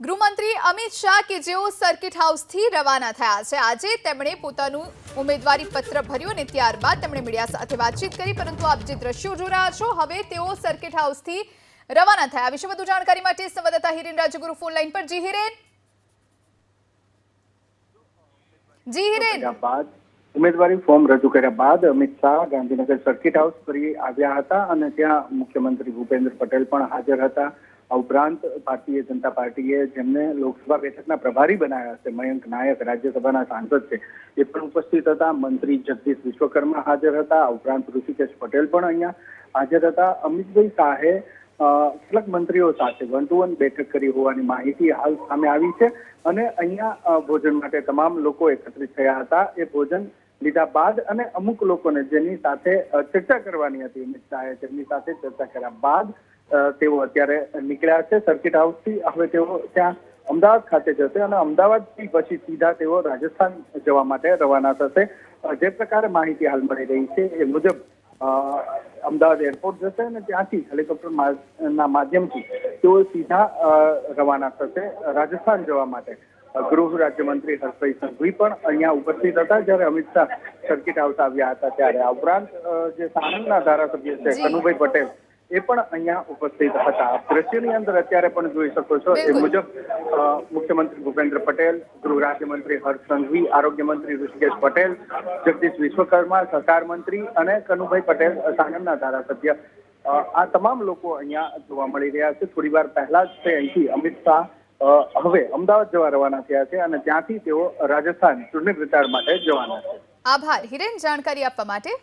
ગૃહમંત્રી અમિત શાહ કે જેઓ સર્કિટ હાઉસથી રવાના થયા છે, આજે તેમણે પોતાનું ઉમેદવારી પત્ર ભર્યું અને ત્યારબાદ તેમણે મીડિયા સાથે વાતચીત કરી। પરંતુ આપ જે દ્રશ્યો જોઈ રહ્યા છો, હવે તેઓ સર્કિટ હાઉસથી રવાના થયા। વિશે વધુ જાણકારી માટે સંવાદદાતા હિરેન રાજગુરુ ફોન લાઈન પર। જી હિરેન। ઉમેદવારી ફોર્મ રજૂ કર્યા બાદ અમિત શાહ ગાંધીનગર સર્કિટ હાઉસ ફરી આવ્યા હતા અને ત્યાં મુખ્યમંત્રી ભૂપેન્દ્ર પટેલ પણ હાજર હતા। આ ઉપરાંત ભારતીય જનતા પાર્ટીએ જેમને લોકસભા બેઠકના પ્રભારી બનાવ્યા છે, મયંક નાયક રાજ્યસભાના સાંસદ છે, એ પણ ઉપસ્થિત હતા। મંત્રી જગદીશ વિશ્વકર્મા હાજર હતા। આ ઉપરાંત ઋષિકેશ પટેલ પણ અહીંયા હાજર હતા। અમિતભાઈ શાહે કેટલાક મંત્રીઓ સાથે 1-to-1 બેઠક કરી હોવાની માહિતી હાલ સામે આવી છે અને અહીંયા ભોજન માટે તમામ લોકો એકત્રિત થયા હતા। એ ભોજન લીધા બાદ અને અમુક લોકોને જેની સાથે ચર્ચા કરવાની હતી, અમિત શાહે તેમની સાથે ચર્ચા કર્યા બાદ તેઓ અત્યારે નીકળ્યા છે સર્કિટ હાઉસથી। હવે તેઓ ત્યાં અમદાવાદ ખાતે જશે અને અમદાવાદથી પછી સીધા તેઓ રાજસ્થાન જવા માટે રવાના થશે। જે પ્રકારે માહિતી હાલ મળી રહી છે એ મુજબ અમદાવાદ એરપોર્ટ જશે અને ત્યાંથી હેલિકોપ્ટરના માધ્યમથી તેઓ સીધા રવાના થશે રાજસ્થાન જવા માટે। ગૃહ રાજ્યમંત્રી હર્ષભાઈ સંઘવી પણ અહીંયા ઉપસ્થિત હતા જ્યારે અમિત શાહ સર્કિટ હાઉસ આવ્યા હતા ત્યારે। આ ઉપરાંત જે સાણંદના ધારાસભ્ય છે કનુભાઈ પટેલ એ પણ અહીંયા ઉપસ્થિત હતા। દ્રશ્યની અંદર અત્યારે પણ જોઈ શકો છો એ મુજબ મુખ્યમંત્રી ભૂપેન્દ્ર પટેલ, ગૃહ રાજ્યમંત્રી હર્ષ સંઘવી, આરોગ્ય મંત્રી ઋષિકેશ પટેલ, જગદીશ વિશ્વકર્મા સહકાર મંત્રી અને કનુભાઈ પટેલ સાણંદના ધારાસભ્ય, આ તમામ લોકો અહીંયા જોવા મળી રહ્યા છે। થોડી વાર પહેલા જ તે અહીંથી અમિત શાહ હવે અમદાવાદ જવા રવાના થયા છે અને ત્યાંથી તેઓ રાજસ્થાન ચૂંટણી પ્રચાર માટે જવાના છે। આભાર હિરેન, જાણકારી આપવા માટે।